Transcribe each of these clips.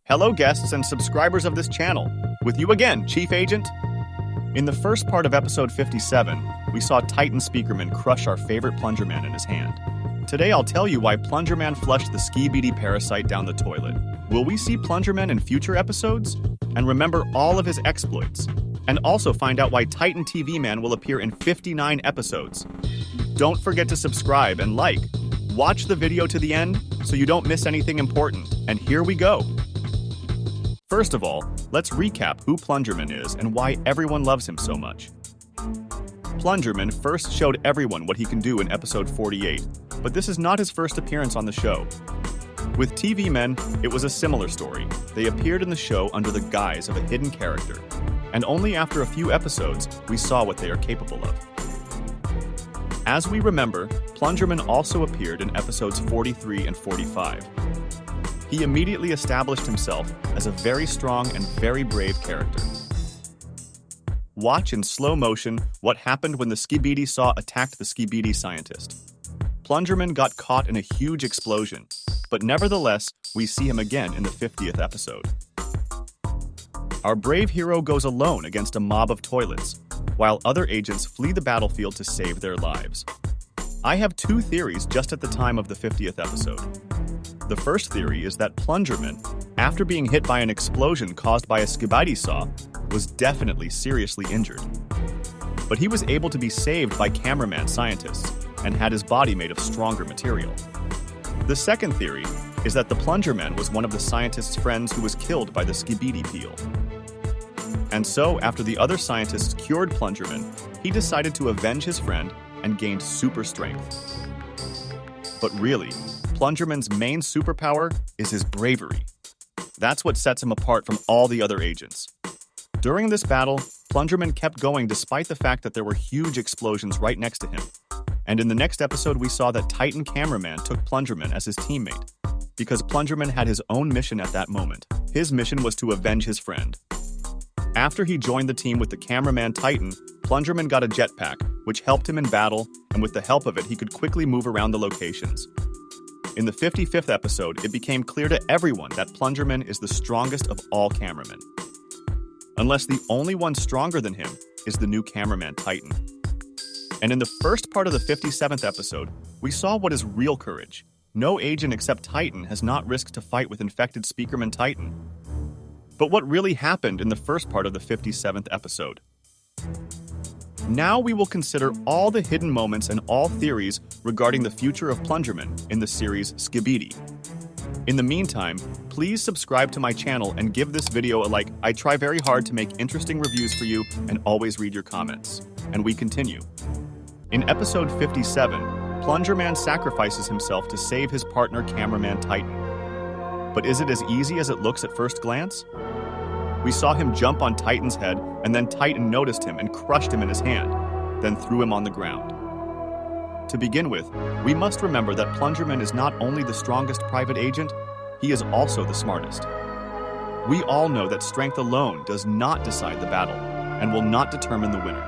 Hello guests and subscribers of this channel. With you again, Chief Agent. In the first part of episode 57, we saw Titan SpeakerMan crush our favorite PLUNGERMAN in his hand. Today I'll tell you why PLUNGERMAN flushed the Skibidi parasite down the toilet. Will we see PLUNGERMAN in future episodes? And remember all of his exploits. And also find out why Titan tvman will appear in 59 episodes. Don't forget to subscribe and like. Watch the video to the end so you don't miss anything important. And here we go. First of all, let's recap who PLUNGERMAN is and why everyone loves him so much. PLUNGERMAN first showed everyone what he can do in episode 48, but this is not his first appearance on the show. With tvmen, it was a similar story. They appeared in the show under the guise of a hidden character, and only after a few episodes, we saw what they are capable of. As we remember, PLUNGERMAN also appeared in episodes 43 and 45. He immediately established himself as a very strong and very brave character. Watch in slow motion what happened when the Skibidi saw attacked the Skibidi scientist. PLUNGERMAN got caught in a huge explosion, but nevertheless, we see him again in the 50th episode. Our brave hero goes alone against a mob of toilets, while other agents flee the battlefield to save their lives. I have two theories just at the time of the 50th episode. The first theory is that PLUNGERMAN, after being hit by an explosion caused by a Skibidi saw, was definitely seriously injured. But he was able to be saved by cameraman scientists and had his body made of stronger material. The second theory is that the PLUNGERMAN was one of the scientist's friends who was killed by the Skibidi peel. And so, after the other scientists cured PLUNGERMAN, he decided to avenge his friend and gained super strength. But really, PLUNGERMAN's main superpower is his bravery. That's what sets him apart from all the other agents. During this battle, PLUNGERMAN kept going despite the fact that there were huge explosions right next to him. And in the next episode, we saw that Titan Cameraman took PLUNGERMAN as his teammate, because PLUNGERMAN had his own mission at that moment. His mission was to avenge his friend. After he joined the team with the cameraman Titan, PLUNGERMAN got a jetpack, which helped him in battle, and with the help of it, he could quickly move around the locations. In the 55th episode, it became clear to everyone that PLUNGERMAN is the strongest of all cameramen. Unless the only one stronger than him is the new cameraman Titan. And in the first part of the 57th episode, we saw what is real courage. No agent except Titan has not risked to fight with infected SpeakerMan Titan. But what really happened in the first part of the 57th episode? Now we will consider all the hidden moments and all theories regarding the future of PLUNGERMAN in the series Skibidi. In the meantime, please subscribe to my channel and give this video a like. I try very hard to make interesting reviews for you and always read your comments. And we continue. In episode 57, PLUNGERMAN sacrifices himself to save his partner cameraman Titan. But is it as easy as it looks at first glance? We saw him jump on Titan's head, and then Titan noticed him and crushed him in his hand, then threw him on the ground. To begin with, we must remember that PLUNGERMAN is not only the strongest private agent, he is also the smartest. We all know that strength alone does not decide the battle, and will not determine the winner.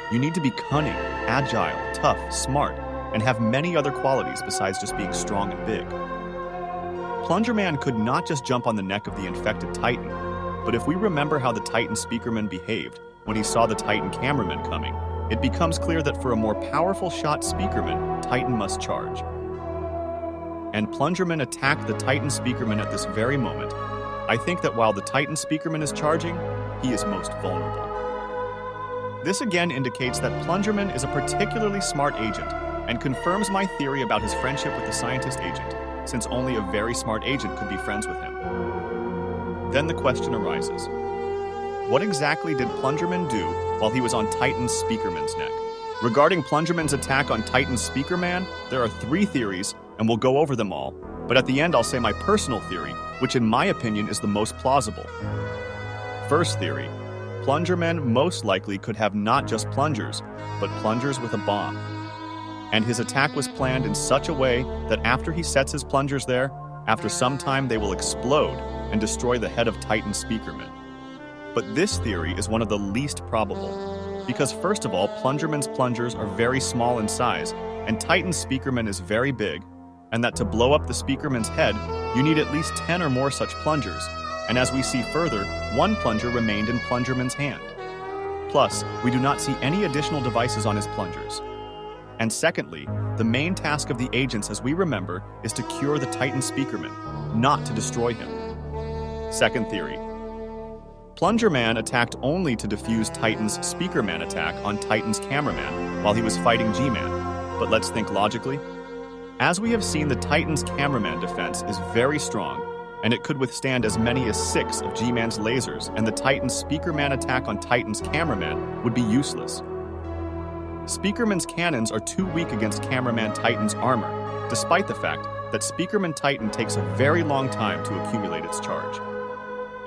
You need to be cunning, agile, tough, smart, and have many other qualities besides just being strong and big. PLUNGERMAN could not just jump on the neck of the infected Titan, but if we remember how the Titan SpeakerMan behaved when he saw the Titan cameraman coming, it becomes clear that for a more powerful shot SpeakerMan, Titan must charge. And PLUNGERMAN attacked the Titan SpeakerMan at this very moment. I think that while the Titan SpeakerMan is charging, he is most vulnerable. This again indicates that PLUNGERMAN is a particularly smart agent, and confirms my theory about his friendship with the scientist agent, since only a very smart agent could be friends with him. Then the question arises, what exactly did PLUNGERMAN do while he was on Titan SpeakerMan's neck? Regarding PLUNGERMAN's attack on Titan SpeakerMan, there are three theories, and we'll go over them all, but at the end I'll say my personal theory, which in my opinion is the most plausible. First theory, PLUNGERMAN most likely could have not just plungers, but plungers with a bomb. And his attack was planned in such a way that after he sets his plungers there, after some time they will explode and destroy the head of Titan SpeakerMan. But this theory is one of the least probable, because first of all, PLUNGERMAN's plungers are very small in size, and Titan SpeakerMan is very big, and that to blow up the SpeakerMan's head, You need at least 10 or more such plungers, and as we see further, one plunger remained in Plungerman's hand. Plus, we do not see any additional devices on his plungers. And secondly, the main task of the agents, as we remember, is to cure the Titan SpeakerMan, not to destroy him. Second theory. PLUNGERMAN attacked only to defuse Titan's SpeakerMan attack on Titan's cameraman while he was fighting G-Man. But let's think logically. As we have seen, the Titan's cameraman defense is very strong, and it could withstand as many as 6 of G-Man's lasers, and the Titan's SpeakerMan attack on Titan's cameraman would be useless. SpeakerMan's cannons are too weak against cameraman Titan's armor, despite the fact that SpeakerMan Titan takes a very long time to accumulate its charge.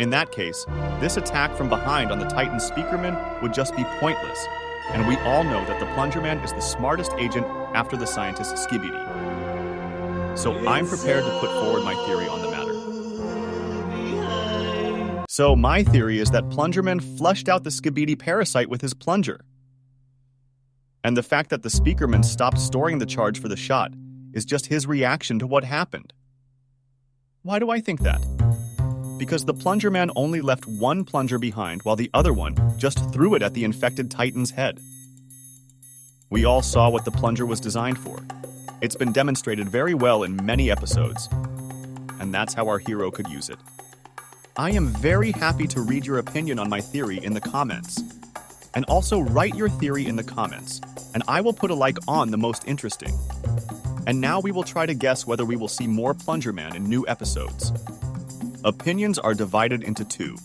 In that case, this attack from behind on the Titan SpeakerMan would just be pointless, and we all know that the PLUNGERMAN is the smartest agent after the scientist Skibidi. So I'm prepared to put forward my theory on the matter. So my theory is that PLUNGERMAN flushed out the Skibidi parasite with his plunger. And the fact that the SpeakerMan stopped storing the charge for the shot is just his reaction to what happened. Why do I think that? Because the PLUNGERMAN only left one plunger behind while the other one just threw it at the infected Titan's head. We all saw what the plunger was designed for. It's been demonstrated very well in many episodes, and that's how our hero could use it. I am very happy to read your opinion on my theory in the comments. And also write your theory in the comments, and I will put a like on the most interesting. And now we will try to guess whether we will see more PLUNGERMAN in new episodes. Opinions are divided into two.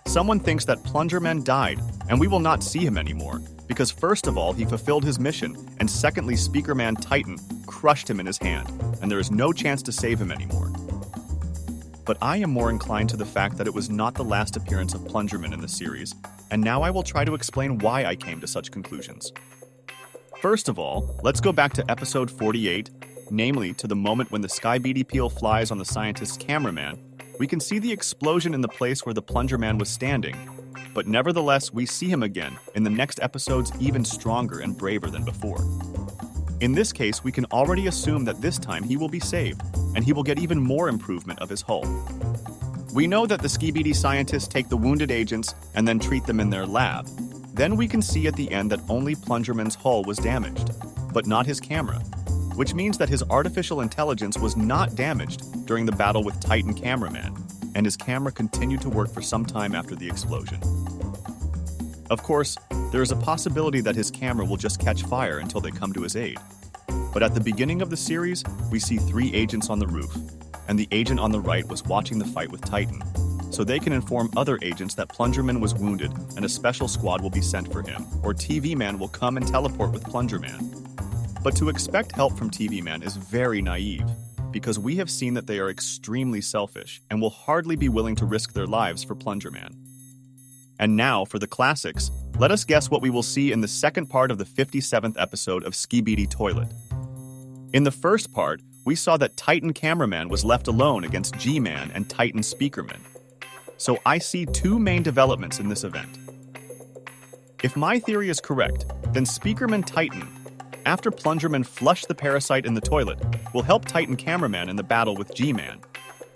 Someone thinks that PLUNGERMAN died, and we will not see him anymore, because first of all, he fulfilled his mission, and secondly, SpeakerMan Titan crushed him in his hand, and there is no chance to save him anymore. But I am more inclined to the fact that it was not the last appearance of PLUNGERMAN in the series, and now I will try to explain why I came to such conclusions. First of all, let's go back to episode 48, namely to the moment when the Skibidi peel flies on the scientist's cameraman. We can see the explosion in the place where the PLUNGERMAN was standing, but nevertheless, we see him again in the next episodes even stronger and braver than before. In this case, we can already assume that this time he will be saved, and he will get even more improvement of his hull. We know that the Skibidi scientists take the wounded agents and then treat them in their lab. Then we can see at the end that only PLUNGERMAN's hull was damaged, but not his camera, which means that his artificial intelligence was not damaged during the battle with Titan Cameraman, and his camera continued to work for some time after the explosion. Of course, there is a possibility that his camera will just catch fire until they come to his aid. But at the beginning of the series, we see 3 agents on the roof, and the agent on the right was watching the fight with Titan, so they can inform other agents that PLUNGERMAN was wounded and a special squad will be sent for him, or tvman will come and teleport with PLUNGERMAN. But to expect help from tvman is very naive, because we have seen that they are extremely selfish and will hardly be willing to risk their lives for PLUNGERMAN. And now, for the classics, let us guess what we will see in the second part of the 57th episode of Skibiditoilet. In the first part, we saw that Titan Cameraman was left alone against G-Man and Titan SpeakerMan. So I see 2 main developments in this event. If my theory is correct, then SpeakerMan Titan, after PLUNGERMAN flushed the parasite in the toilet, will help Titan Cameraman in the battle with G-Man.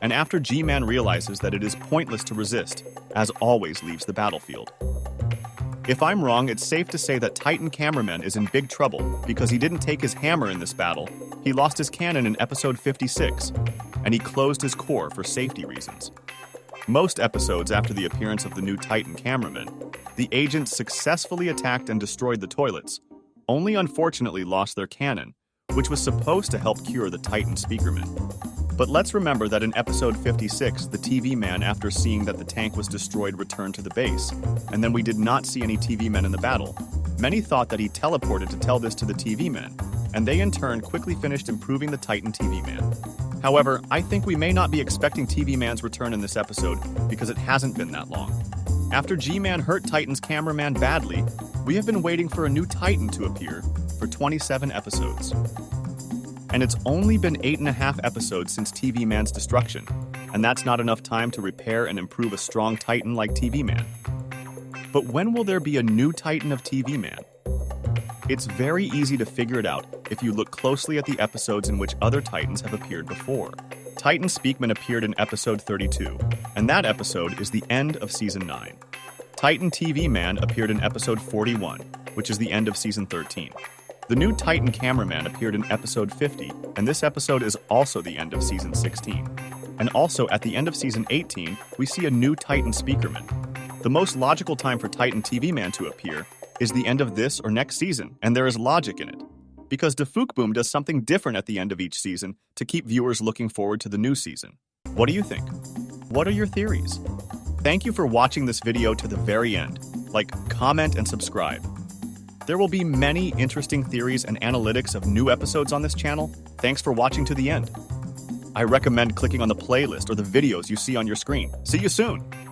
And after G-Man realizes that it is pointless to resist, as always leaves the battlefield. If I'm wrong, it's safe to say that Titan Cameraman is in big trouble because he didn't take his hammer in this battle, he lost his cannon in episode 56, and he closed his core for safety reasons. Most episodes after the appearance of the new Titan Cameraman, the agents successfully attacked and destroyed the toilets, only unfortunately lost their cannon, which was supposed to help cure the Titan SpeakerMan. But let's remember that in episode 56, the tvman, after seeing that the tank was destroyed, returned to the base, and then we did not see any tvmen in the battle. Many thought that he teleported to tell this to the tvmen, and they in turn quickly finished improving the Titan tvman. However, I think we may not be expecting tvman's return in this episode because it hasn't been that long. After G-Man hurt Titan's cameraman badly, we have been waiting for a new Titan to appear for 27 episodes. And it's only been 8.5 episodes since tvman's destruction, and that's not enough time to repair and improve a strong Titan like tvman. But when will there be a new Titan of tvman? It's very easy to figure it out if you look closely at the episodes in which other Titans have appeared before. Titan SpeakerMan appeared in episode 32, and that episode is the end of season 9. Titan tvman appeared in episode 41, which is the end of season 13. The new Titan cameraman appeared in episode 50, and this episode is also the end of season 16. And also, at the end of season 18, we see a new Titan SpeakerMan. The most logical time for Titan tvman to appear is the end of this or next season, and there is logic in it. Because Boom does something different at the end of each season to keep viewers looking forward to the new season. What do you think? What are your theories? Thank you for watching this video to the very end. Like, comment, and subscribe. There will be many interesting theories and analytics of new episodes on this channel. Thanks for watching to the end. I recommend clicking on the playlist or the videos you see on your screen. See you soon!